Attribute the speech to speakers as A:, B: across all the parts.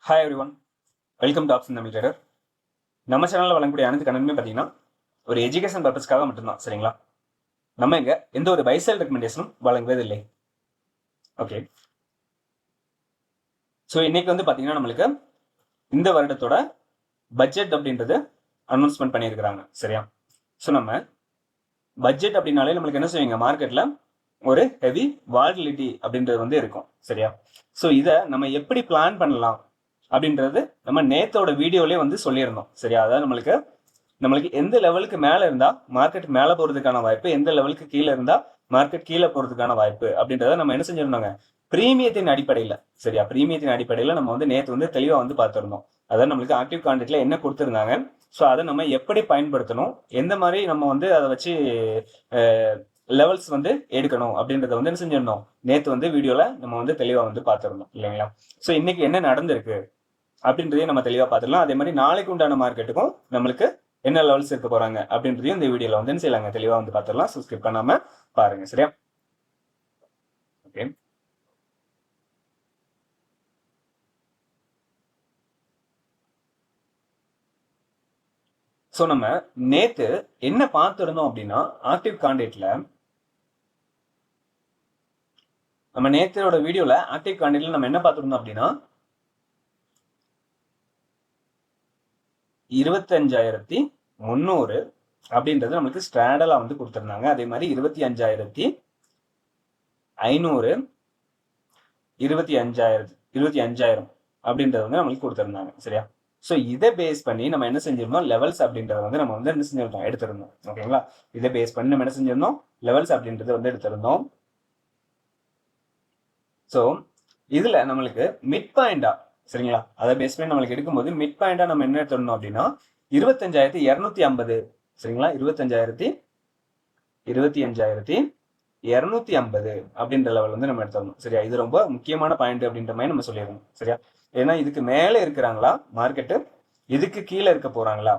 A: Hi every one, welcome to option Tamil trader. நம்ம சேனலில் வழங்கக்கூடிய அனைத்து கணக்குமே பார்த்தீங்கன்னா ஒரு எஜுகேஷன் பர்பஸ்க்காக மட்டும்தான். சரிங்களா? நம்ம இங்கே எந்த ஒரு பைசல் ரெக்கமெண்டேஷனும் வழங்குவது இல்லை. ஓகே, ஸோ இன்னைக்கு வந்து பார்த்தீங்கன்னா நம்மளுக்கு இந்த வருடத்தோட பட்ஜெட் அப்படின்றது அனௌன்ஸ்மெண்ட் பண்ணியிருக்கிறாங்க. சரியா? ஸோ நம்ம பட்ஜெட் அப்படின்னாலே நம்மளுக்கு என்ன செய்வீங்க, மார்க்கெட்டில் ஒரு ஹெவி வால்டிலிட்டி அப்படின்றது வந்து இருக்கும். சரியா? ஸோ இதை நம்ம எப்படி பிளான் பண்ணலாம் அப்படின்றது நம்ம நேத்தோட வீடியோலயே வந்து சொல்லியிருந்தோம். சரியா? அதாவது நம்மளுக்கு எந்த லெவலுக்கு மேல இருந்தா மார்க்கெட் மேல போறதுக்கான வாய்ப்பு, எந்த லெவலுக்கு கீழே இருந்தா மார்க்கெட் கீழே போறதுக்கான வாய்ப்பு அப்படின்றத நம்ம என்ன செஞ்சிருந்தோங்க, பிரீமியத்தின் அடிப்படையில. சரியா? பிரீமியத்தின் அடிப்படையில நம்ம வந்து நேத்து வந்து தெளிவா வந்து பார்த்திருந்தோம். அதாவது நம்மளுக்கு ஆக்டிவ் கான்ட்ராக்ட்ல என்ன கொடுத்திருந்தாங்க, ஸோ அதை நம்ம எப்படி பயன்படுத்தணும், எந்த மாதிரி நம்ம வந்து அதை வச்சு லெவல்ஸ் வந்து எடுக்கணும் அப்படின்றத வந்து என்ன செஞ்சிருந்தோம், நேத்து வந்து வீடியோல நம்ம வந்து தெளிவா வந்து பார்த்திருந்தோம் இல்லைங்களா? ஸோ இன்னைக்கு என்ன நடந்திருக்கு அப்படின்றதையும் நம்ம தெளிவாக பார்த்துக்கலாம். அதே மாதிரி நாளைக்கு உண்டான மார்க்கெட்டுக்கும் நம்மளுக்கு என்ன லெவல்ஸ் இருக்க போறாங்க அப்படின்றதையும் இந்த வீடியோல வந்து செய்யலாங்க, தெளிவாக வந்து பார்த்துடலாம். ஸோ ஸ்கிப் பண்ணாம பாருங்க. சரியா? ஓகே, ஸோ நம்ம நேத்து என்ன பார்த்துருந்தோம் அப்படின்னா, ஆக்டிவ் கான்ட்ராக்ட்ல நம்ம நேத்தோட வீடியோல ஆக்டிவ் கான்ட்ராக்ட்ல நம்ம என்ன பார்த்துருந்தோம் அப்படின்னா 25,300 அப்படின்றது நம்மளுக்கு ஸ்ட்ராடலா வந்து கொடுத்துருந்தாங்க. அதே மாதிரி 25,500, 25,000 அப்படின்றது வந்து நம்மளுக்கு கொடுத்துருந்தாங்க. சரியா? ஸோ இதை பேஸ் பண்ணி நம்ம என்ன செஞ்சிருந்தோம், லெவல்ஸ் அப்படின்றத வந்து நம்ம வந்து என்ன செஞ்சிருந்தோம், எடுத்திருந்தோம். ஓகேங்களா? இதை பேஸ் பண்ணி நம்ம என்ன செஞ்சிருந்தோம், லெவல்ஸ் அப்படின்றத வந்து எடுத்திருந்தோம். ஸோ இதுல நம்மளுக்கு மிட் பாயிண்டா, சரிங்களா, அதை பேஸ் பண்ணி நம்மளுக்கு எடுக்கும்போது மிட் பாயிண்டா நம்ம என்ன எடுத்துடணும் அப்படின்னா 25,250. சரிங்களா? 25,250 அப்படின்ற லெவல் வந்து நம்ம எடுத்துடணும். சரியா? இது ரொம்ப முக்கியமான பாயிண்ட் அப்படின்ற மாதிரி நம்ம சொல்லிடணும். சரியா? ஏன்னா இதுக்கு மேலே இருக்கிறாங்களா மார்க்கெட்டு, இதுக்கு கீழே இருக்க போறாங்களா,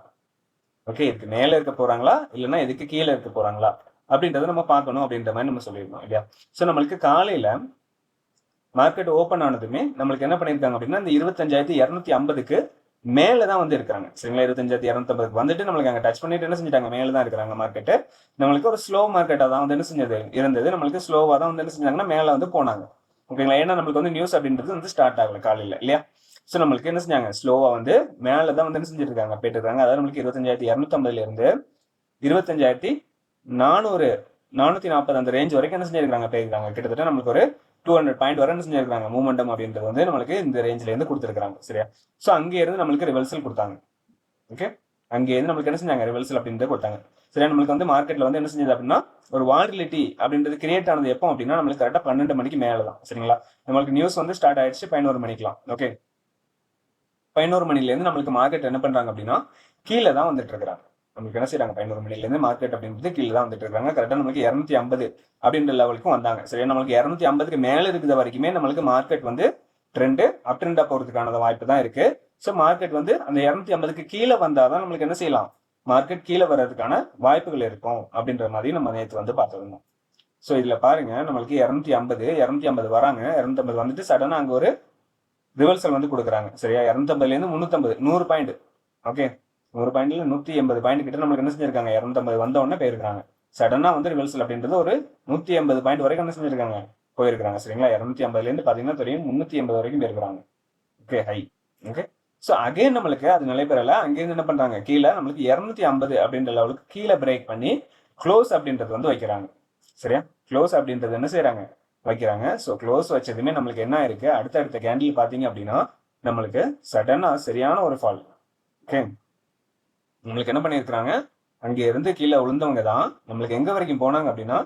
A: ஓகே, இதுக்கு மேலே இருக்க போறாங்களா இல்லைன்னா இதுக்கு கீழே இருக்க போறாங்களா அப்படின்றத நம்ம பார்க்கணும் அப்படின்ற மாதிரி நம்ம சொல்லிடணும் இல்லையா? ஸோ நம்மளுக்கு காலையில மார்க்கெட் ஓப்பன் ஆனதுமே நம்மளுக்கு என்ன பண்ணியிருக்காங்க அப்படின்னா இந்த 25,250க்கு மேலதான் வந்து இருக்காங்க. சரிங்களா? 25,250 வந்துட்டு நம்மளுக்கு அங்கே டச் பண்ணிட்டு என்ன செஞ்சிட்டாங்க, மேலே தான் இருக்கிறாங்க மார்க்கெட்டு. நம்மளுக்கு ஒரு ஸ்லோ மார்க்கெட்டாக தான் வந்து என்ன செஞ்சது இருந்தது. நம்மளுக்கு ஸ்லோவாக தான் வந்து என்ன செஞ்சாங்கன்னா மேலே வந்து போனாங்க. ஓகேங்களா? ஏன்னா நம்மளுக்கு வந்து நியூஸ் அப்படின்றது வந்து ஸ்டார்ட் ஆகல காலையில் இல்லையா? ஸோ நம்மளுக்கு என்ன செஞ்சாங்க, ஸ்லோவாக வந்து மேலே தான் வந்து என்ன செஞ்சுட்டு இருக்காங்க, போயிட்டு இருக்காங்க. அதாவது நம்மளுக்கு 25,250 இருந்து 25,400 440 அந்த ரேஞ்ச் வரைக்கும் என்ன செஞ்சிருக்காங்க, போயிருக்காங்க. கிட்டத்தட்ட நம்மளுக்கு ஒரு 200 பாயிண்ட் வரை என்ன செஞ்சிருக்காங்க, மூமெண்டம் அப்படின்றது வந்து நம்மளுக்கு இந்த ரேஞ்சில இருந்து கொடுத்துருக்காங்க. சரியா? ஸோ அங்கே இருந்து நம்மளுக்கு ரிவர்சல் கொடுத்தாங்க. ஓகே, அங்கே இருந்து நம்மளுக்கு என்ன செஞ்சாங்க, ரிவர்சல் அப்படின்றத கொடுத்தாங்க. சரியா? நம்மளுக்கு வந்து மார்க்கெட்ல வந்து என்ன செஞ்சது அப்படின்னா ஒரு வால்டிலிட்டி அப்படின்றது கிரியேட் ஆனது எப்போ அப்படின்னா நம்மளுக்கு கரெக்டாக 12 மணிக்கு மேலே தான். சரிங்களா? நம்மளுக்கு நியூஸ் வந்து ஸ்டார்ட் ஆயிடுச்சு 11 மணிக்கெலாம். ஓகே, 11 மணிலேருந்து நம்மளுக்கு மார்க்கெட் என்ன பண்றாங்க அப்படின்னா கீழே தான் வந்துட்டு இருக்கிறாங்க. நம்மளுக்கு என்ன செய்யறாங்க, 11 மணிலேருந்து மார்க்கெட் அப்படின்றது கீழே தான் வந்துட்டு இருக்காங்க. கரெக்டாக நம்மளுக்கு 250 அப்படின்ற லெவலுக்கும் வந்தாங்க. சரியா? நம்மளுக்கு 250க்கு மேலே இருக்கிற வரைக்குமே நம்மளுக்கு மார்க்கெட் வந்து ட்ரெண்டு அப் ட்ரெண்டா போறதுக்கான வாய்ப்பு தான் இருக்கு. ஸோ மார்க்கெட் வந்து அந்த 250க்கு கீழே வந்தாதான் நம்மளுக்கு என்ன செய்யலாம், மார்க்கெட் கீழே வர்றதுக்கான வாய்ப்புகள் இருக்கும் அப்படின்ற மாதிரி நம்ம நேற்று வந்து பார்த்துருந்தோம். ஸோ இதுல பாருங்க, நம்மளுக்கு 250 வராங்க. 250 வந்துட்டு சடனா அங்க ஒரு ரிவர்சல் வந்து கொடுக்குறாங்க. சரியா? 250லேருந்து 350 100 பாயிண்ட். ஓகே, 100 பாயிண்ட்ல 180 பாயிண்ட் கிட்ட நம்மளுக்கு என்ன செஞ்சிருக்காங்க, 250 வந்த உடனே போயிருக்காங்க. சடனா வந்து ரிவர்சல் அப்படின்றது ஒரு 180 பாயிண்ட் வரைக்கும் என்ன செஞ்சிருக்காங்க, போயிருக்காங்க. சரிங்களா? 250லேருந்து பாத்தீங்கன்னா தெரியும் 380 வரைக்கும் போயிருக்காங்க. Okay, high. Okay, so again நம்மளுக்கு அது நிலைபெறல. அங்கேருந்து என்ன பண்றாங்க, கீழே நம்மளுக்கு 250 அப்படின்ற லெவலுக்கு கீழே பிரேக் பண்ணி க்ளோஸ் அப்படின்றது வந்து வைக்கிறாங்க. சரியா? க்ளோஸ் அப்படின்றது என்ன செய்யறாங்க, வைக்கிறாங்க. ஸோ க்ளோஸ் வச்சதுமே நம்மளுக்கு என்ன இருக்கு, அடுத்த கேண்டில் பார்த்தீங்க அப்படின்னா நம்மளுக்கு சடனா சரியான ஒரு ஃபால். ஓகே, நம்மளுக்கு என்ன பண்ணியிருக்கிறாங்க, அங்கே இருந்து கீழே விழுந்தவங்க தான் நம்மளுக்கு எங்க வரைக்கும் போனாங்க அப்படின்னா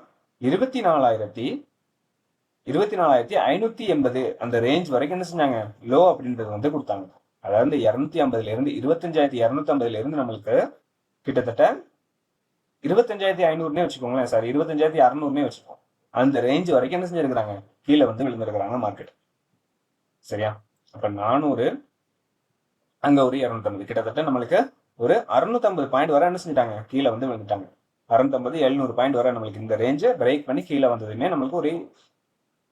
A: 24,580 அந்த ரேஞ்ச் வரைக்கும் என்ன செஞ்சாங்க, லோ அப்படின்றது வந்து கொடுத்தாங்க. அதாவது 250ல இருந்து 25,250ல இருந்து நம்மளுக்கு கிட்டத்தட்ட 25,500 வச்சுக்கோங்களேன், சாரி 25,600 வச்சுக்கோங்க, அந்த ரேஞ்ச் வரைக்கும் என்ன செஞ்சிருக்கிறாங்க, கீழே வந்து விழுந்திருக்கிறாங்க மார்க்கெட். சரியா? அப்ப 400 அங்க ஒரு 250, கிட்டத்தட்ட நம்மளுக்கு ஒரு 650 பாயிண்ட் வரை என்ன செஞ்சிட்டாங்க, கீழே வந்து விழுந்துட்டாங்க. 650 700 பாயிண்ட் வரை நம்மளுக்கு இந்த ரேஞ்சை பிரேக் பண்ணி கீழே வந்ததுமே நம்மளுக்கு ஒரு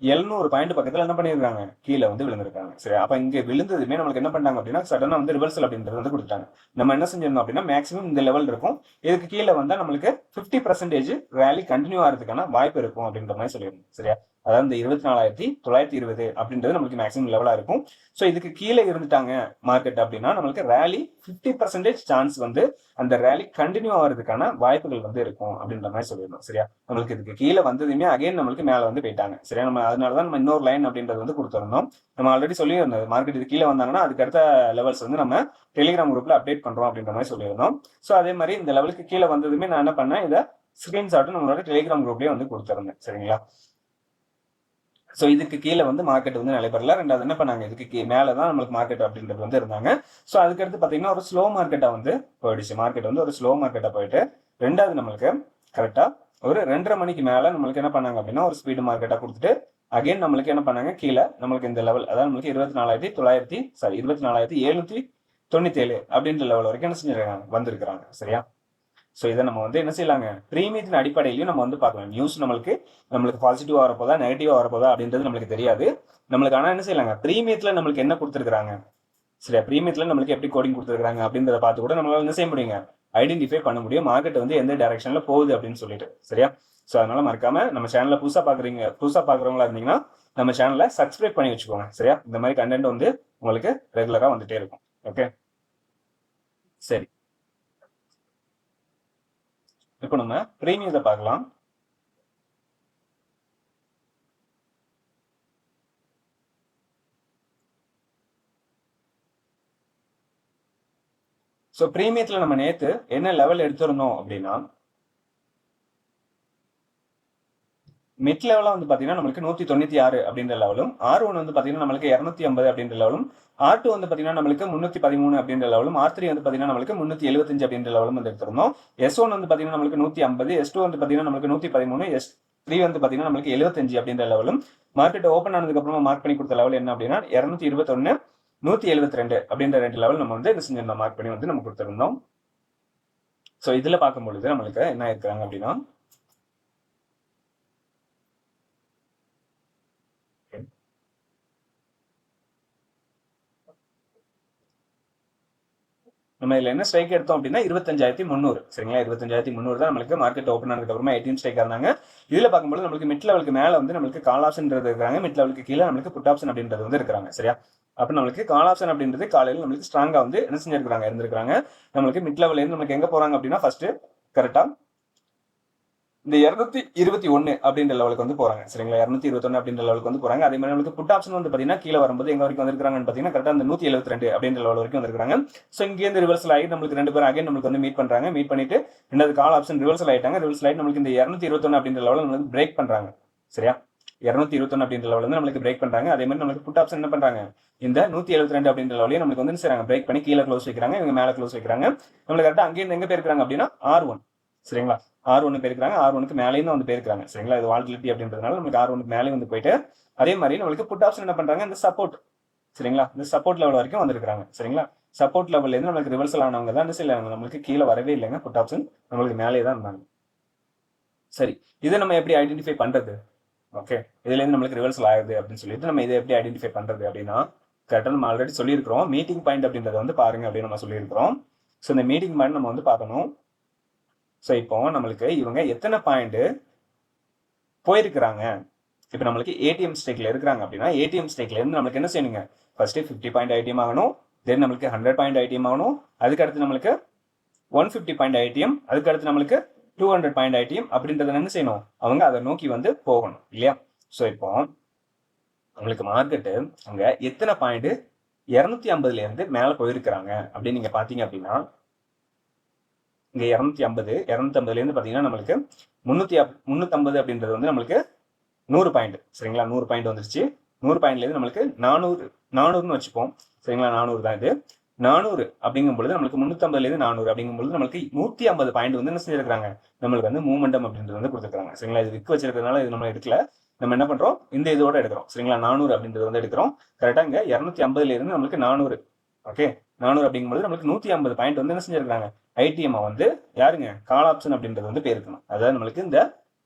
A: 700 பாயிண்ட் பக்கத்துல என்ன பண்ணிருக்காங்க, கீழே வந்து விழுந்திருக்காங்க. சரி, அப்ப இங்க விழுந்ததுமே நம்மளுக்கு என்ன பண்ணாங்க அப்படின்னா சடனா வந்து ரிவர்சல் அப்படின்றது வந்து கொடுத்தாங்க. நம்ம என்ன செஞ்சிருந்தோம் அப்படின்னா மேக்ஸிமம் இந்த லெவல் இருக்கும், இதுக்கு கீழே வந்தா நம்மளுக்கு 50% ரேலி கண்டினியூ ஆகிறதுக்கான வாய்ப்பு இருக்கும் அப்படின்ற மாதிரி சொல்லியிருந்தோம். சரியா, அதாவது இந்த 24,920 அப்படின்றது நம்மளுக்கு மேக்ஸிமம் லெவலா இருக்கும். ஸோ இதுக்கு கீழே இருந்துட்டாங்க மார்க்கெட் அப்படின்னா நம்மளுக்கு ரேலி 50% சான்ஸ் வந்து அந்த ரேலி கண்டினியூ ஆகிறதுக்கான வாய்ப்புகள் வந்து இருக்கும் அப்படின்ற மாதிரி சொல்லியிருந்தோம். சரியா, நம்மளுக்கு இதுக்கு கீழே வந்ததுமே அகைன் நம்மளுக்கு மேலே வந்து போயிட்டாங்க. சரியா, நம்ம அதனாலதான் நம்ம இன்னொரு லைன் அப்படின்றது வந்து கொடுத்துருந்தோம். நம்ம ஆல்ரெடி சொல்லியிருந்தோம் மார்க்கெட் இது கீழே வந்தாங்கன்னா அதுக்கு அடுத்த லெவல்ஸ் வந்து நம்ம டெலிகிராம் குரூப்ல அப்டேட் பண்றோம் அப்படின்ற மாதிரி சொல்லியிருந்தோம். ஸோ அதே மாதிரி இந்த லெவலுக்கு கீழே வந்ததுமே நான் என்ன பண்ணேன், இதை ஸ்கிரீன்ஷாட் நம்மளோட டெலிகிராம் குரூப்லயே வந்து கொடுத்துருந்தேன். சரிங்களா, ஸோ இதுக்கு கீழே வந்து மார்க்கெட் வந்து நடைபெறல. ரெண்டாவது என்ன பண்ணாங்க, இதுக்கு மேலே தான் நம்மளுக்கு மார்க்கெட் அப்படின்றது வந்து இருந்தாங்க. ஸோ அதுக்கடுத்து பார்த்தீங்கன்னா ஒரு ஸ்லோ மார்க்கெட்டாக வந்து போயிடுச்சு. மார்க்கெட் வந்து ஒரு ஸ்லோ மார்க்கெட்டாக போயிட்டு ரெண்டாவது நம்மளுக்கு கரெக்டாக ஒரு 2:30 மணிக்கு மேலே நம்மளுக்கு என்ன பண்ணாங்க அப்படின்னா ஒரு ஸ்பீடு மார்க்கெட்டாக கொடுத்துட்டு அகைன் நம்மளுக்கு என்ன பண்ணாங்க, கீழே நம்மளுக்கு இந்த லெவல் அதாவது நம்மளுக்கு 24,797 அப்படின்ற லெவல் வரைக்கும் என்ன செஞ்சிருக்காங்க, வந்திருக்கிறாங்க. சரியா, ஸோ இதை நம்ம வந்து என்ன செய்யலாங்க, பிரீமியத்தின் அடிப்படையிலையும் நம்ம வந்து பார்க்கலாம். நியூஸ் நம்மளுக்கு பாசிட்டிவா வரப்போதா நெகட்டிவா வரப்போதா அப்படின்றது நம்மளுக்கு தெரியாது. நம்மளுக்கு ஆனால் என்ன செய்யலாங்க, பிரீமியத்தில் நம்மளுக்கு என்ன கொடுத்துருக்காங்க, சரியா, பிரீமியத்தில் நம்மளுக்கு எப்படி கோடிங் கொடுத்துருக்காங்க அப்படின்றத பார்த்து கூட நம்மளால என்ன செய்ய முடியுங்க, ஐடென்டிஃபை பண்ண முடியும் மார்க்கெட் வந்து எந்த டைரக்ஷன்ல போகுது அப்படின்னு சொல்லிட்டு. சரியா, ஸோ அதனால மறக்காம நம்ம சேனலை புதுசாக பார்க்குறவங்களா இருந்தீங்கன்னா நம்ம சேனலை சப்ஸ்கிரைப் பண்ணி வச்சுக்கோங்க. சரியா, இந்த மாதிரி கண்டென்ட் வந்து உங்களுக்கு ரெகுலராக வந்துட்டே இருக்கும். ஓகே, சரி, இப்போ நம்ம பிரீமியத்தை பார்க்கலாம். ஸோ பிரீமியத்தில் நம்ம நேற்று என்ன லெவல் எடுத்திருந்தோம் அப்படின்னா மிட் லெவலாக வந்து பார்த்தீங்கன்னா நம்மளுக்கு 196 அப்படின்ற லெவலும், R1 வந்து பார்த்தீங்கன்னா நம்மளுக்கு 250 அப்படின்ற லெவலும், R2 வந்து பார்த்தீங்கன்னா நம்மளுக்கு 313 அப்படின்ற லெவலும், R3 வந்து பார்த்தீங்கன்னா நம்மளுக்கு 375 அப்படின்ற லெவலும் வந்து எடுத்திருந்தோம். S1 வந்து பார்த்தீங்கன்னா நம்மளுக்கு 150, S2 வந்து பார்த்தீங்கன்னா நம்மளுக்கு 113, S3 வந்து பார்த்தீங்கன்னா நம்மளுக்கு 75 அப்படின்ற லெவலும், மார்க்கெட் ஓப்பன் ஆனதுக்கு அப்புறமா மார்க் பண்ணி கொடுத்த லெவல் என்ன அப்படின்னா 221, 172 அப்படின்ற 2 லெவல் நம்ம வந்து என்ன செஞ்சிருந்தோம், மார்க் பண்ணி வந்து நம்ம கொடுத்துருந்தோம். ஸோ இதில் பார்க்கும்பொழுது நம்மளுக்கு என்ன இருக்கிறாங்க அப்படின்னா நம்ம இதுல என்ன ஸ்ட்ரைக் எடுத்தோம் அப்படின்னா 25,300. சரிங்களா, 25,300 தான் நம்மளுக்கு மார்க்கெட் ஓப்பன் ஆனதுக்கு அப்புறமா 18 ஸ்ட்ரைக் இருந்தாங்க. இதுல பார்க்கும்போது நம்மளுக்கு மிட் லெவலுக்கு மேல வந்து நம்மளுக்கு கால் ஆப்ஷன்ன்றது இருக்காங்க, மிட் லெவலுக்கு கீழே நம்மளுக்கு புட் ஆப்ஷன் அப்படின்றது வந்து இருக்காங்க. சரியா, அப்ப நம்மளுக்கு கால் ஆப்ஷன் அப்படின்றது காலையில் நம்மளுக்கு ஸ்ட்ராங்கா வந்து என்ன செஞ்சிருக்காங்க, இருந்திருக்காங்க. நம்மளுக்கு மிட் லெவல்ல இருந்து நம்மளுக்கு எங்க போறாங்க அப்படின்னா ஃபர்ஸ்ட் கரெக்டா இந்த 221 அப்படின்ற லெவலுக்கு வந்து போறாங்க. சரிங்களா, 221 அப்படின்ற லெவலுக்கு வந்து போறாங்க. அதே மாதிரி நம்மளுக்கு புட் ஆப்ஷன் வந்து பாத்தீங்கன்னா கீழே வரும்போது எங்க வரைக்கும் வந்திருக்காங்கன்னு பாத்தீங்கன்னா கரெக்டா அந்த 172 அப்படின்ற லெவல் வரைக்கும் வந்திருக்காங்க. ஸோ இங்கேருந்து ரிவர்சல் ஆகி நம்மளுக்கு 2 பேரும் அகைன் நம்மளுக்கு வந்து மீட் பண்றாங்க. மீட் பண்ணிட்டு ரெண்டாவது கால் ஆப்ஷன் ரிவர்சல் ஆயிட்டாங்க. ரிவர்சல் ஆகிட்டு நம்மளுக்கு இந்த 221 அப்படின்ற லெவலில் நம்மளுக்கு பிரேக் பண்றாங்க. சரியா, 221 அப்படின்ற லெவல் வந்து நம்மளுக்கு பிரேக் பண்றாங்க. அதே மாதிரி நம்மளுக்கு புட் ஆப்ஷன் என்ன பண்றாங்க, இந்த 172 அப்படின்ற லெவலையும் நம்மளுக்கு வந்து செய்றாங்க, பிரேக் பண்ணி கீழே க்ளோஸ் வைக்கிறாங்க, இவங்க மேலே க்ளோஸ் வைக்கிறாங்க. நம்மளுக்கு கரெக்டாக அங்கேருந்து எங்க போயிருக்காங்க அப்படின்னா R1. சரிங்களா, R1 போயிருக்காங்க, R1க்கு மேலேயும் வந்து போயிருக்காங்க. சரிங்களா, இது வால்டிலிட்டி அப்படின்றதுனால நம்மளுக்கு R1க்கு மேலே வந்து போயிட்டு அதே மாதிரி நம்மளுக்கு புட் ஆப்ஷன் என்ன பண்றாங்க, இந்த சப்போர்ட். சரிங்களா, இந்த சப்போர்ட் லெவல் வரைக்கும் வந்திருக்காங்க. சரிங்களா, சப்போர்ட் லெவல்ல இருந்து நம்மளுக்கு ரிவர்சல் ஆனவங்க தான் என்ன செய்யறாங்க, நம்மளுக்கு கீழே வரவே இல்லைங்க, புட் ஆப்ஷன் நம்மளுக்கு மேலே தான் இருந்தாங்க. சரி, இதை நம்ம எப்படி ஐடென்டிஃபை பண்றது, ஓகே, இதுல இருந்து நம்மளுக்கு ரிவர்சல் ஆகுது அப்படின்னு சொல்லிட்டு நம்ம இதை எப்படி ஐடென்டிஃபை பண்றது அப்படின்னா கரெக்டாக நம்ம ஆல்ரெடி சொல்லியிருக்கிறோம், மீட்டிங் பாயிண்ட் அப்படின்றத வந்து பாருங்க அப்படின்னு நம்ம சொல்லியிருக்கிறோம். ஸோ இந்த மீட்டிங் பாயிண்ட் நம்ம வந்து பார்க்கணும். ஸோ இப்போ நம்மளுக்கு இவங்க எத்தனை பாயிண்ட் போயிருக்கிறாங்க, இப்போ நம்மளுக்கு ஏடிஎம் ஸ்டேக்ல இருக்கிறாங்க அப்படின்னா ஏடிஎம் ஸ்டேக்ல இருந்து நம்மளுக்கு என்ன செய்யணுங்க, ஃபர்ஸ்ட் 50 பாயிண்ட் ஐடிஎம் ஆகணும், தென் நம்மளுக்கு 100 பாயிண்ட் ஐடிஎம் ஆகணும், அதுக்கு அடுத்து நம்மளுக்கு 150 பாயிண்ட் ஐடிஎம், அதுக்கு அடுத்து நம்மளுக்கு 200 பாயிண்ட் ஐடிஎம் அப்படின்றத என்ன செய்யணும், அவங்க அதை நோக்கி வந்து போகணும் இல்லையா. ஸோ இப்போ நம்மளுக்கு மார்க்கெட்டு அங்க எத்தனை பாயிண்ட் 250ல இருந்து மேல போயிருக்கிறாங்க அப்படின்னு நீங்க பாத்தீங்க அப்படின்னா இங்க 250ல இருந்து பாத்தீங்கன்னா நம்மளுக்கு 350 அப்படின்றது வந்து நம்மளுக்கு 100 பாயிண்ட். சரிங்களா, 100 பாயிண்ட் வந்துருச்சு. 100 பாயிண்ட்ல இருந்து நம்மளுக்கு 400ன்னு வச்சுப்போம். சரிங்களா, 400 தான் இது. 400 அப்படிங்கும் பொழுது நம்மளுக்கு 350ல இருந்து 400 அப்படிங்கும் பொழுது நம்மளுக்கு 150 பாயிண்ட் வந்து என்ன செஞ்சிருக்காங்க, நம்மளுக்கு வந்து மூமெண்டம் அப்படின்றது வந்து கொடுத்துருக்காங்க. சரிங்களா, இது விற்கு வச்சிருக்கிறதுனால இது நம்ம எடுக்கல, நம்ம என்ன பண்றோம் இந்த இதோட எடுக்கிறோம். சரிங்களா, 400 அப்படின்றது வந்து எடுக்கிறோம். கரெக்டா இங்க 250ல இருந்து நம்மளுக்கு 400, ஓகே, 400 அப்படிங்கும்போது நம்மளுக்கு 150 பாயிண்ட் வந்து என்ன செஞ்சிருக்காங்க, ஐடிஎம் வந்து யாருங்க, கால் ஆப்ஷன் அப்படின்றது வந்து போயிருக்கணும். அதாவது நம்மளுக்கு இந்த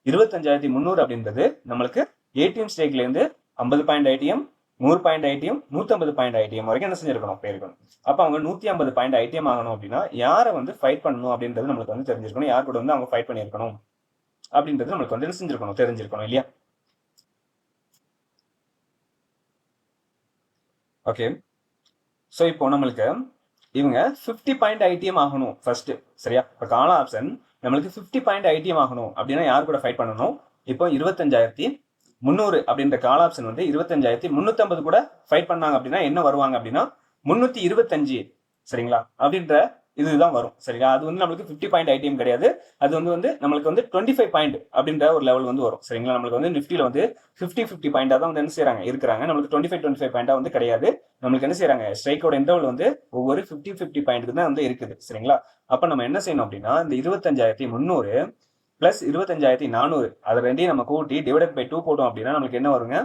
A: 25,300 அப்படின்றது நம்மளுக்கு ஏடிஎம் ஸ்டேக்ல இருந்து 50 point IDM, 100 point IDM, 150 point IDM வரைக்கும் என்ன செஞ்சிருக்கணும், போயிருக்கணும். அப்ப அவங்க 150 பாயிண்ட் ஐடிஎம் ஆகணும் அப்படின்னா யாரை வந்து ஃபைட் பண்ணணும் அப்படின்றது நம்மளுக்கு வந்து தெரிஞ்சிருக்கணும். யார் கூட வந்து அவங்க ஃபைட் பண்ணியிருக்கணும் அப்படின்றது நம்மளுக்கு வந்து என்ன செஞ்சிருக்கணும், தெரிஞ்சிருக்கணும் இல்லையா? ஓகே, ஸோ இப்போ நம்மளுக்கு இவங்க 50 பாயிண்ட் ஐடிஎம் ஆகணும் ஃபர்ஸ்ட், சரியா? இப்போ கால் ஆப்ஷன் நம்மளுக்கு 50 பாயிண்ட் ஐடிஎம் ஆகணும் அப்படின்னா யார் கூட ஃபைட் பண்ணணும்? இப்போ 25,300 அப்படின்ற கால் ஆப்ஷன் வந்து 25,350 கூட ஃபைட் பண்ணாங்க அப்படின்னா என்ன வருவாங்க அப்படின்னா 325, சரிங்களா? அப்படின்ற இதுதான் வரும், சரிங்களா? அது வந்து நம்மளுக்கு 50 பாயிண்ட் ஐடிஎம் கிடையாது. அது வந்து நம்மளுக்கு வந்து 25 பாயிண்ட் அப்படின்ற ஒரு லெவல் வந்து வரும், சரிங்களா? நம்மளுக்கு வந்து நிஃப்டியில் வந்து 50 பாயிண்டா தான் வந்து என்ன செய்யறாங்க, இருக்கிறாங்க. நம்மளுக்கு 25 பாயிண்டா வந்து கிடையாது. நம்மளுக்கு என்ன செய்யறாங்க, ஸ்ட்ரைக்கோட இன்டர்வல் வந்து ஒவ்வொரு 50 பாயிண்ட்டுக்கு தான் வந்து இருக்குது, சரிங்களா? அப்ப நம்ம என்ன செய்யணும் அப்படின்னா இந்த 25,300 பிளஸ் 25,400 அதை ரெண்டையும் நம்ம கூட்டி டிவைடட் பை 2 போட்டோம் அப்படின்னா நமக்கு என்ன வருங்க,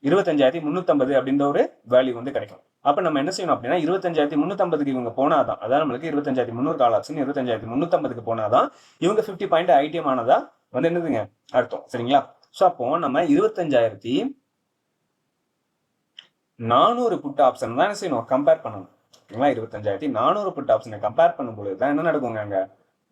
A: 25,350 அப்படின்ற ஒரு வேல்யூ வந்து கிடைக்கும். அப்ப நம்ம என்ன செய்யணும் அப்படின்னா 25,350க்கு இவங்க போனாதான், அதான் நம்மளுக்கு 25,300 கால் ஆப்ஷன் 25,350க்கு போனாதான் இவங்க 50 பாயிண்ட் ஐடிஎம் ஆனதா வந்து என்னதுங்க அர்த்தம், சரிங்களா? ஸோ அப்போ நம்ம 25,400 புட் ஆப்ஷன் தான் என்ன செய்யணும், கம்பேர் பண்ணணும், ஓகேங்களா? 25,400 புட் ஆப்ஷனை கம்பேர் பண்ணும்போது தான் என்ன நடக்குங்க, அங்க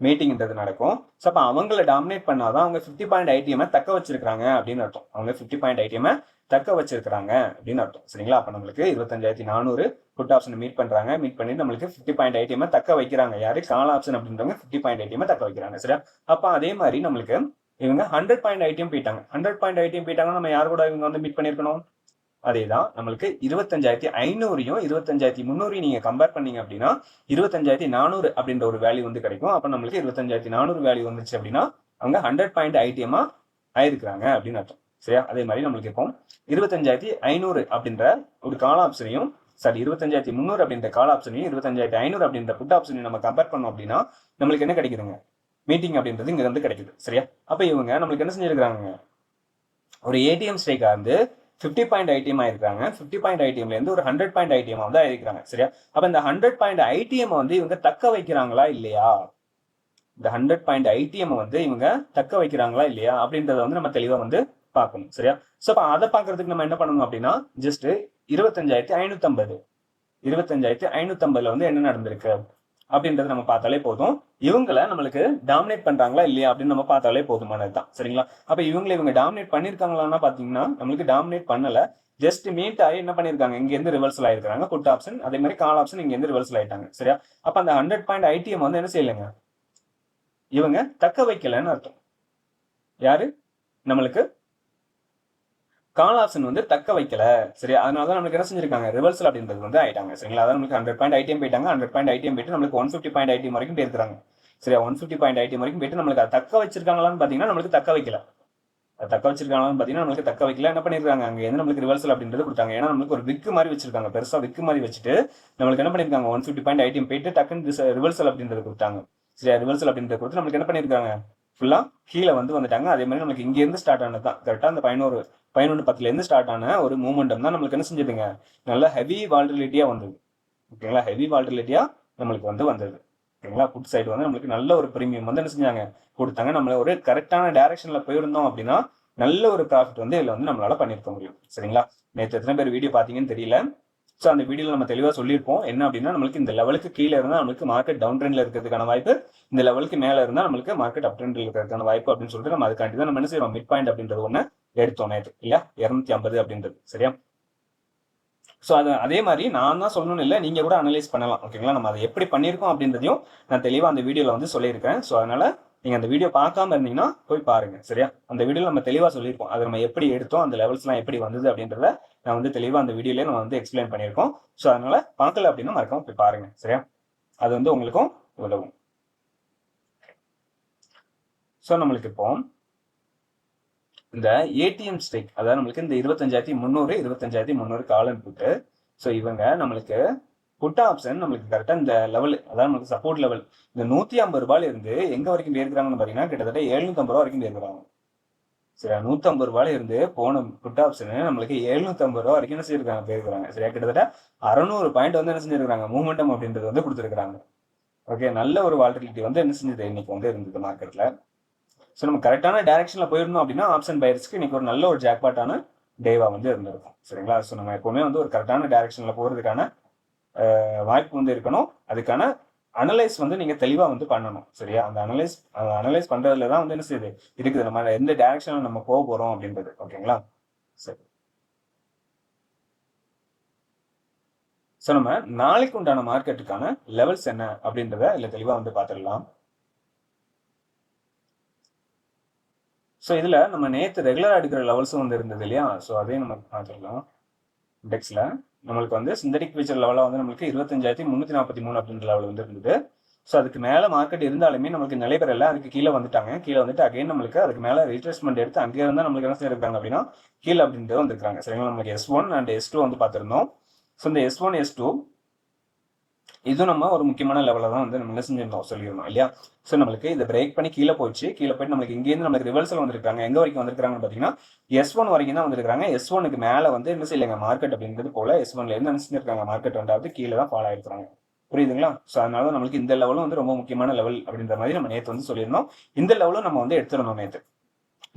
A: மீட்டிங்ன்றது நடக்கும். ஸோ அப்போ அவங்களை டாமினேட் பண்ணாதான் அவங்க 50 பாயிண்ட் ஐடிஎம் தக்க வச்சிருக்காங்க அப்படின்னு அர்த்தம். அவங்க 50 பாயிண்ட் ஐடிஎம் தக்க வச்சிருக்காங்க அப்படின்னு அர்த்தம், சரிங்களா? அப்ப நம்மளுக்கு 25,400 புட் ஆப்ஷன் மீட் பண்றாங்க. மீட் பண்ணி நம்மளுக்கு 50 பாயிண்ட் ஐடிஎம் தக்க வைக்கிறாங்க. யாரு, கால் ஆப்ஷன் அப்படின்றவங்க 50 பாயிண்ட் ஐடிஎம் தக்க வைக்கிறாங்க, சரியா? அப்ப அதே மாதிரி நம்மளுக்கு இவங்க 100 பாயிண்ட் ஐடிஎம் போயிட்டாங்க. 100 பாயிண்ட் ஐடிஎம் போயிட்டாங்கன்னா நம்ம யார் கூட இவங்க வந்து மீட் பண்ணிருக்கணும்? அதேதான், நம்மளுக்கு 25,500யும் 25,300 நீங்க கம்பேர் பண்ணீங்க அப்படின்னா 25,400 அப்படின்ற ஒரு வேல்யூ வந்து கிடைக்கும். அப்ப நம்மளுக்கு 25,400 வேல்யூ வந்துச்சு அப்படின்னா அவங்க 100 பாயிண்ட் ஐடிஎம் ஆயிருக்கிறாங்க அப்படின்னு அர்த்தம், சரியா? அதே மாதிரி நம்மளுக்கு இப்போ 25,500 அப்படின்ற ஒரு கால் ஆப்ஷனையும், சாரி 25,300 அப்படின்ற கால் ஆப்ஷனையும் 25,500 அப்படின்ற புட் ஆப்ஷனையும் நம்ம கம்பேர் பண்ணோம் அப்படின்னா நம்மளுக்கு என்ன கிடைக்குதுங்க, மீட்டிங் அப்படின்றது இங்க வந்து கிடைக்குது, சரியா? அப்ப இவங்க நம்மளுக்கு என்ன செஞ்சிருக்காங்க, ஒரு ஏடிஎம் ஸ்ட்ரைக்கா இருந்து 50 பாயிண்ட் ஐடிஎம் ஆயிருக்காங்க. 50 பாயிண்ட் ஐடிஎம்ல இருந்து ஒரு 100 பாயிண்ட் ஐடிஎம் வந்து ஆயிருக்காங்க, சரியா? அப்ப இந்த 100 பாயிண்ட் ஐடிஎம் வந்து இவங்க தக்க வைக்கிறாங்களா இல்லையா, இந்த 100 பாயிண்ட் ஐடிஎம் வந்து இவங்க தக்க வைக்கிறாங்களா இல்லையா அப்படின்றத வந்து நம்ம தெளிவா வந்து பார்க்கணும், சரியா? ஸோ அப்ப அதை பார்க்கறதுக்கு நம்ம என்ன பண்ணணும் அப்படின்னா ஜஸ்ட் 25,550 25,550 வந்து என்ன நடந்திருக்கு அப்படின்றத நம்ம பார்த்தாலே போதும். இவங்களை நம்மளுக்கு டாமினேட் பண்றாங்களா இல்லையா அப்படின்னு நம்ம பார்த்தாலே போதுமானதுதான், சரிங்களா? அப்ப இவங்க டாமினேட் பண்ணிருக்காங்களான்னா பாத்தீங்கன்னா நம்மளுக்கு டாமினேட் பண்ணல. ஜஸ்ட் மீட் ஆகி என்ன பண்ணிருக்காங்க, இங்க இருந்து ரிவர்சல் ஆயிருக்காங்க புட் ஆப்ஷன், அதே மாதிரி கால் ஆப்ஷன் இங்க இருந்து ரிவர்சல் ஆயிட்டாங்க, சரியா? அப்ப அந்த 100 பாயிண்ட் ஐடிஎம் வந்து என்ன செய்யலைங்க, இவங்க தக்க வைக்கலன்னு அர்த்தம். யாரு, நம்மளுக்கு கால் ஆப்ஷன் வந்து தக்க வைக்கல, சரியா? அதனாலதான் நம்மளுக்கு என்ன செஞ்சிருக்காங்க, ரிவர்சல் அப்படின்றது வந்து ஆயிட்டாங்க, சரிங்களா? அதான் நம்மளுக்கு 100 பாயிண்ட் ஐடிஎம் போயிட்டாங்க. 100 பாயிண்ட் ஐடிஎம் போயிட்டு நம்மளுக்கு 150 பாயிண்ட் ஐடிஎம் வரைக்கும் போயிருக்காங்க, சரியா? 150 பாயிண்ட் ஐடிஎம் வரைக்கும் போயிட்டு நம்மளுக்கு அதை தக்க வச்சிருக்காங்களான்னு பாத்தீங்கன்னா நம்மளுக்கு தக்க வைக்கல. தக்க வச்சிருக்காங்களான்னு பாத்தீங்கன்னா நம்மளுக்கு தக்க வைக்கல. என்ன பண்ணிருக்காங்க, அங்க இருந்து நம்மளுக்கு ரிவர்சல் அப்படின்றது கொடுத்தாங்க. ஏன்னா நம்மளுக்கு ஒரு விக்கு மாதிரி வச்சிருக்காங்க, பெருசா விக்கு மாதிரி வச்சுட்டு நம்மளுக்கு என்ன பண்ணிருக்காங்க, 150 பாயிண்ட் ஐடிஎம் போயிட்டு டக்குன்னு ரிவர்சல் அப்படின்றது கொடுத்தாங்க, சரியா? ரிவர்சல் அப்படின்றது கொடுத்து நம்மளுக்கு என்ன பண்ணிருக்காங்க, ஃபுல்லா கீழே வந்து வந்துட்டாங்க. அதே மாதிரி நம்மளுக்கு இங்க இருந்து ஸ்டார்ட் ஆனது தான் கரெக்டா அந்த 11:10 இருந்து ஸ்டார்ட் ஆன ஒரு மூமெண்டம் தான் நம்மளுக்கு என்ன செஞ்சதுங்க, நல்ல ஹெவி வால்டிலிட்டியா வந்தது, ஓகேங்களா? ஹெவி வால்டிலிட்டியா நம்மளுக்கு வந்து வந்தது, ஓகேங்களா? புட் சைடு வந்து நம்மளுக்கு நல்ல ஒரு பிரீமியம் வந்து என்ன செஞ்சாங்க, கொடுத்தாங்க. நம்மள ஒரு கரெக்டான டைரக்ஷன்ல போயிருந்தோம் அப்படின்னா நல்ல ஒரு ப்ராஃபிட் வந்து இதுல வந்து நம்மளால பண்ணிருக்க முடியும், சரிங்களா? நேற்று எத்தனை பேர் வீடியோ பாத்தீங்கன்னு தெரியல. ஸோ அந்த வீடியோவில் நம்ம தெளிவாக சொல்லியிருப்போம் என்ன அப்படின்னா நம்மளுக்கு இந்த லெவலுக்கு கீழே இருந்தால் நம்மளுக்கு மார்க்கெட் டவுன் ட்ரெண்ட்ல இருக்கிறதுக்கான வாய்ப்பு, இந்த லெவலுக்கு மேலே இருந்தால் நம்மளுக்கு மார்க்கெட் அப் ட்ரெண்ட்ல இருக்கிறதுக்கான வாய்ப்பு அப்படின்னு சொல்லிட்டு நம்ம அதுக்காண்டி தான் நம்ம என்ன செய்யறோம், மிட் பாயிண்ட் அப்படின்றது ஒன்று எடுத்தோம் நேற்று, இல்லையா? 250 அப்படின்றது, சரியா? ஸோ அதே மாதிரி நான் தான் சொல்லணும்னு இல்லை, நீங்க கூட அனலைஸ் பண்ணலாம், ஓகேங்களா? நம்ம அதை எப்படி பண்ணியிருக்கோம் அப்படின்றதையும் நான் தெளிவாக அந்த வீடியோவில் வந்து சொல்லியிருக்கேன். ஸோ அதனால நீங்க அந்த வீடியோ பார்க்காம இருந்தீங்கன்னா போய் பாருங்க, சரியா? அந்த வீடியோல நம்ம தெளிவா சொல்லியிருப்போம், அதை நம்ம எப்படி எடுத்தோம், அந்த லெவல்ஸ்லாம் எப்படி வந்தது அப்படின்றத நான் வந்து தெளிவா அந்த வீடியோலயே நம்ம வந்து எக்ஸ்பிளைன் பண்ணியிருக்கோம். ஸோ அதனால பார்க்கல அப்படின்னா மறக்காம போய் பாருங்க, சரியா? அது வந்து உங்களுக்கும் உதவும். ஸோ நம்மளுக்கு இப்போ இந்த ஏடிஎம் ஸ்டேக், அதாவது நம்மளுக்கு இந்த 25,300 25,300 காலன் புட்டு. ஸோ இவங்க நம்மளுக்கு புட் ஆப்ஷன் நம்மளுக்கு கரெக்டா இந்த லெவல், அதாவது நமக்கு சப்போர்ட் லெவல் இந்த 150 ரூபாயில இருந்து எங்க வரைக்கும் போயிருக்காங்கன்னு பாத்தீங்கன்னா கிட்டத்தட்ட 750 ரூபா வரைக்கும் போயிருக்காங்க, சரியா? 150 ரூபாயில இருந்து போன புட் ஆப்ஷன் நம்மளுக்கு 750 ரூபா வரைக்கும் என்ன செஞ்சிருக்காங்க, போயிருக்காங்க, சரியா? கிட்டத்தட்ட 600 பாயிண்ட் வந்து என்ன செஞ்சிருக்காங்க, மூமெண்டம் அப்படின்றது வந்து கொடுத்துருக்காங்க. ஓகே, நல்ல ஒரு வால்டிலிட்டி வந்து என்ன செஞ்சது இன்னைக்கு வந்து இருந்தது மார்க்கெட்ல. ஸோ நம்ம கரெக்டான டைரக்ஷன்ல போயிருந்தோம் அப்படின்னா ஆப்ஷன் பையர்ஸ்க்கு இன்னைக்கு ஒரு நல்ல ஒரு ஜாக்பாட்டான டேவா வந்து இருந்திருக்கும். சரிங்களா? ஸோ நம்ம எப்பவுமே வந்து ஒரு கரெக்டான டைரக்ஷன்ல போறதுக்கான வாய்ப்பு வந்து இருக்கணும். அதுக்கான அனலைஸ் வந்து நீங்க தெளிவா வந்து பண்ணணும். சரியா? அந்த அனலைஸ் பண்றதுல தான் வந்து என்ன செய்யுது இருக்குது, நம்ம எந்த டைரக்ஷன்ல நம்ம போக போறோம் அப்படின்றது. ஓகேங்களா? சரி. ஸோ நம்ம நாளைக்கு உண்டான மார்க்கெட்டுக்கான லெவல்ஸ் என்ன அப்படின்றத இல்ல தெளிவா வந்து பார்த்துடலாம். ஸோ இதுல நம்ம நேற்று ரெகுலரா எடுக்கிற லெவல்ஸும் வந்து இருந்தது இல்லையா? ஸோ அதையும் நம்ம பார்த்துடலாம். இண்டெக்ஸ்ல நம்மளுக்கு வந்து சிந்தடிக் ஃபியூச்சர் லெவலாக வந்து நம்மளுக்கு 25,343 அப்படின்ற லெவல் வந்து இருந்தது. ஸோ அதுக்கு மேலே மார்க்கெட் இருந்தாலுமே நம்மளுக்கு நிலை பெறல, அதுக்கு கீழே வந்துட்டாங்க. கீழே வந்துட்டு அகைன் நம்மளுக்கு அதுக்கு மேலே ரீட்ரேஸ்மெண்ட் எடுத்து அங்கே இருந்தால் நம்மளுக்கு என்ன செய்யிருக்காங்க அப்படின்னா கீழே அப்படின்றது வந்துருக்காங்க. சரிங்களா? நம்மளுக்கு S1 அண்ட் S2 வந்து பார்த்துருந்தோம். ஸோ இந்த S1 S2 இது நம்ம ஒரு முக்கியமான லெவலில் தான் வந்து நம்ம என்ன செஞ்சிருந்தோம் சொல்லியிருந்தோம் இல்லையா? ஸோ நம்மளுக்கு இதை பிரேக் பண்ணி கீழே போயிடுச்சு. கீழே போயிட்டு நம்மளுக்கு இங்கேருந்து நம்மளுக்கு ரிவர்சல் வந்திருக்காங்க. எங்க வரைக்கும் வந்திருக்காங்கன்னு பார்த்தீங்கன்னா S1 வரைக்கும் தான் வந்திருக்காங்க. S1க்கு மேலே வந்து என்ன செய்யலைங்க மார்க்கெட் அப்படின்றது போல S1ல இருந்து என்ன செஞ்சிருக்காங்க மார்க்கெட் ரெண்டாவது கீழே தான் ஃபாலோ ஆயிருக்காங்க. புரியுதுங்களா? ஸோ அதனால நம்மளுக்கு இந்த லெவலும் வந்து ரொம்ப முக்கியமான லெவல் அப்படின்ற மாதிரி நம்ம நேற்று வந்து சொல்லியிருந்தோம். இந்த லெவலும் நம்ம வந்து எடுத்துருந்தோம் நேற்று.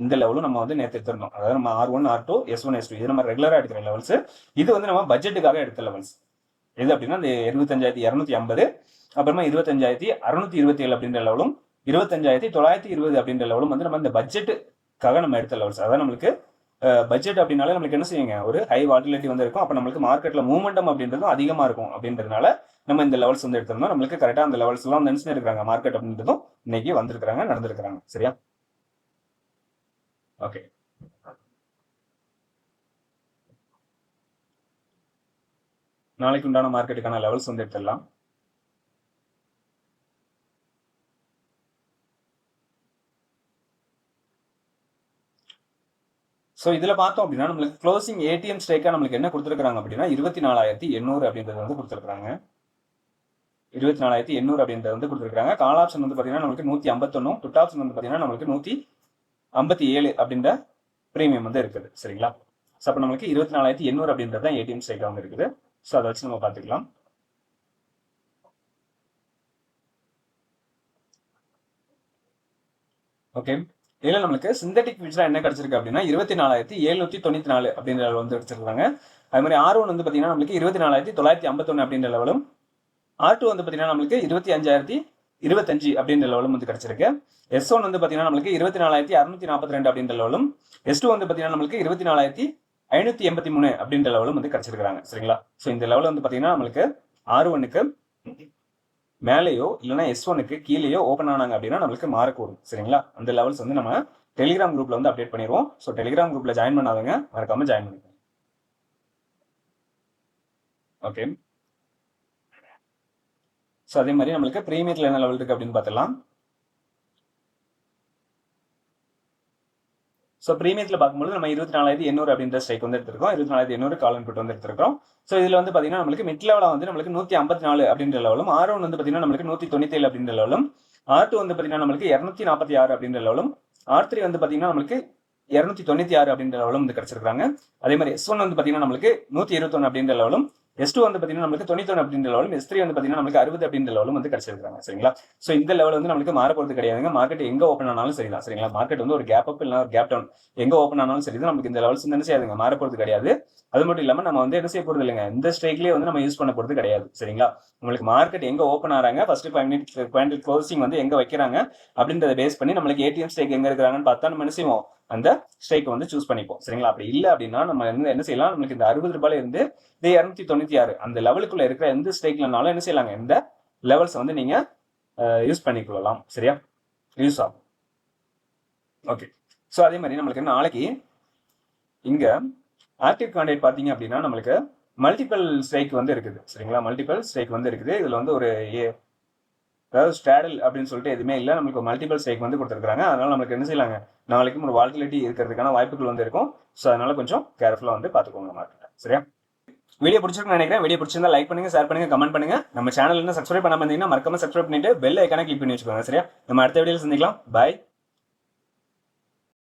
A: இந்த லெவலும் நம்ம வந்து நேற்று எடுத்திருந்தோம். அதாவது நம்ம R1 R2 S1 S2 இது நம்ம ரெகுலரா எடுக்கிற லெவல்ஸ். இது வந்து நம்ம பட்ஜெட்டுக்காக எடுத்த லெவல்ஸ். எது அப்படின்னா இந்த 25,250 அப்புறமா 25,627 அப்படின்ற லெவலும் 25,920 அப்படின்ற லெவலும் வந்து நம்ம இந்த பட்ஜெட்டுக்காக நம்ம எடுத்த லெவல்ஸ். அதாவது நம்மளுக்கு பட்ஜெட் அப்படின்னாலே நம்மளுக்கு என்ன செய்யுங்க ஒரு ஹை வாட்டிலிட்டி வந்து இருக்கும். அப்போ நம்மளுக்கு மார்க்கெட்ல மூவ்மெண்டம் அப்படின்றதும் அதிகமா இருக்கும். அப்படின்றதுனால நம்ம இந்த லெவல்ஸ் வந்து எடுத்திருந்தோம். நம்மளுக்கு கரெக்டா அந்த லெவல்ஸ் எல்லாம் வந்து என்ன இருக்காங்க மார்க்கெட் அப்படின்றதும் இன்னைக்கு வந்திருக்காங்க நடந்திருக்காங்க. சரியா? ஓகே. நாளைக்கு உண்டான மார்க்கெட்டுக்கான லெவல்ஸ் வந்து எடுத்துடலாம். ஸோ இதில் பார்த்தோம் அப்படின்னா நம்மளுக்கு க்ளோசிங் ஏடிஎம் ஸ்டேக்காக நம்மளுக்கு என்ன கொடுத்துருக்காங்க அப்படின்னா 24,800 அப்படின்றது வந்து கொடுத்துருக்காங்க. 24,800 அப்படின்றது வந்து கொடுத்துருக்காங்க. கால் ஆப்ஷன் வந்து பார்த்தீங்கன்னா நம்மளுக்கு 151, புட் ஆப்ஷன் வந்து பார்த்தீங்கன்னா நம்மளுக்கு 157 அப்படின்ற ப்ரீமியம் வந்து இருக்குது. சரிங்களா? ஸோ அப்போ நம்மளுக்கு 24,800 அப்படின்றது தான் ஏடிஎம் ஸ்டேக்காக வந்து இருக்குது. ஸோ அதை வச்சு நம்ம பார்த்துக்கலாம். ஓகே. இதில் நம்மளுக்கு சிந்தட்டிக் ஃபியூச்சர் என்ன கிடைச்சிருக்கு அப்படின்னா 24,794 அப்படின்ற லெவல் வந்து கிடைச்சிருக்காங்க. அது மாதிரி R1 வந்து பார்த்தீங்கன்னா நம்மளுக்கு 24,951 அப்படின்ற லெவலும், R2 வந்து பார்த்தீங்கன்னா நம்மளுக்கு 25,025 அப்படின்ற லெவலும் வந்து கிடைச்சிருக்கு. S1 வந்து பார்த்தீங்கன்னா நம்மளுக்கு 24,642 அப்படின்ற லெவலும், S2 வந்து பார்த்தீங்கன்னா நம்மளுக்கு 24,583 அப்படின்ற லெவலும் வந்து கிடைச்சிருக்காங்க. சரிங்களா? ஸோ இந்த லெவல் வந்து பார்த்தீங்கன்னா நம்மளுக்கு R1க்கு மேலேயோ இல்லைன்னா S1க்கு கீழேயோ ஓப்பன் ஆனாங்க அப்படின்னா நம்மளுக்கு மாறக்கூடும். சரிங்களா? அந்த லெவல்ஸ் வந்து நம்ம டெலிகிராம் குரூப்ல வந்து அப்டேட் பண்ணிடுவோம். ஸோ டெலிகிராம் குரூப்ல ஜாயின் பண்ணாதவங்க மறக்காம ஜாயின் பண்ணிக்கோங்க. ஓகே. ஸோ அதே மாதிரி நம்மளுக்கு ப்ரீமியத்தில் என்ன லெவல் இருக்கு அப்படின்னு பார்த்துலாம். ஸோ ப்ரீமியத்தில் பார்க்கும்போது நம்ம 24,800 அப்படின்ற ஸ்ட்ரைக் வந்து எடுத்திருக்கோம். 24,800 கால் அண்ட் புட் வந்து எடுத்திருக்கோம். ஸோ இதில் வந்து பார்த்தீங்கன்னா நம்மளுக்கு மிட் லெவலில் வந்து நம்மளுக்கு 154 அப்படின்ற லெவலும், R1 வந்து பார்த்தீங்கன்னா நம்மளுக்கு 197 அப்படின்ற லெவலும், R2 வந்து பார்த்தீங்கன்னா நம்மளுக்கு 246 அப்படின்ற லெவலும், R3 வந்து பார்த்தீங்கன்னா நம்மளுக்கு 296 அப்படின்ற லெவலும் வந்து கிடைச்சிருக்காங்க. அதே மாதிரி S1 வந்து பார்த்தீங்கன்னா நம்மளுக்கு 121 அப்படின்ற லெவலும், S2 வந்து பார்த்தீங்கன்னா நம்மளுக்கு 91 அப்படின்ற லெவலும், S3 வந்து பார்த்தீங்கன்னா நம்மளுக்கு 60 அப்படின்ற லெவலும் வந்து கிடைச்சிருக்காங்க. சரிங்களா? ஸோ இந்த லெவல் வந்து நம்மளுக்கு மாற போகிறது கிடையாதுங்க. மார்க்கெட் எங்க ஓப்பன் ஆனாலும் சரிதான். சரிங்களா? மார்க்கெட் வந்து ஒரு கேப் அப் இல்லைனா ஒரு கேப் டவுன் எங்க ஓப்பன் ஆனாலும் சரி தான், நமக்கு இந்த லெவல்ஸ் வந்து என்ன செய்யாதுங்க மாற போகிறது கிடையாது. அது மட்டும் இல்லாம நம்ம வந்து என்ன செய்ய போறது இல்லைங்க, இந்த ஸ்ட்ரைக்லேயே வந்து நம்ம யூஸ் பண்ண போறது கிடையாது. சரிங்களா? உங்களுக்கு மார்க்கெட் எங்க ஓப்பன் ஆறாங்க, ஃபர்ஸ்ட் 5 மினிட் குவாண்டில் க்ளோசிங் வந்து எங்க வைக்கிறாங்க அப்படின்றத பேஸ் பண்ணி நம்மளுக்கு ஏடிஎம் ஸ்ட்ரைக் எங்க இருக்கிறாங்கன்னு பார்த்தா நம்ம என்ன செய்வோம் அந்த ஸ்ட்ரைக் வந்து சூஸ் பண்ணிப்போம். சரிங்களா? அப்படி இல்லை அப்படின்னா நம்ம என்ன செய்யலாம், நம்மளுக்கு இந்த 60 ரூபாயில இருந்து 296 அந்த லெவலுக்குள்ள இருக்கிற எந்த ஸ்ட்ரைக்லனாலும் என்ன செய்யலாங்க இந்த லெவல்ஸ் வந்து நீங்க யூஸ் பண்ணிக்கொள்ளலாம். சரியா? யூஸ் ஆகும். ஓகே. ஸோ அதே மாதிரி நம்மளுக்கு நாளைக்கு இங்க ஆக்டிவ் கான்டாக்ட் பார்த்தீங்க அப்படின்னா நம்மளுக்கு மல்டிபிள் ஸ்ட்ரைக் வந்து இருக்குது. சரிங்களா? மல்டிபிள் ஸ்ட்ரைக் வந்து இருக்குது. இதுல வந்து ஒரு அதாவது ஸ்டாடல் அப்படின்னு சொல்லிட்டு எதுவுமே இல்லை, நம்மளுக்கு மல்டிபிள் ஸ்ட்ரைக் வந்து கொடுத்துருக்காங்க. அதனால நம்மளுக்கு என்ன செய்யலாங்க நாளைக்கும் ஒரு வால்டிலிட்டி இருக்கிறதுக்கான வாய்ப்புகள் வந்து இருக்கும். ஸோ அதனால கொஞ்சம் கேர்ஃபுல்லாக வந்து பார்த்துக்கோங்க மார்க்கெட்டை. சரியா? வீடியோ பிடிச்சிருக்குன்னு நினைக்கிறேன். வீடியோ பிடிச்சிருந்தா லைக் பண்ணுங்க, ஷேர் பண்ணுங்க, கமெண்ட் பண்ணுங்க. நம்ம சேனல் என்ன சப்ஸ்கிரைப் பண்ணாம இருந்தீங்கன்னா மறக்காம சப்ஸ்கிரைப் பண்ணிட்டு பெல் ஐக்கான கிளிக் பண்ணி வச்சுக்கோங்க. சரியா? நம்ம அடுத்த வீடியோவில் சந்திக்கலாம். பாய்.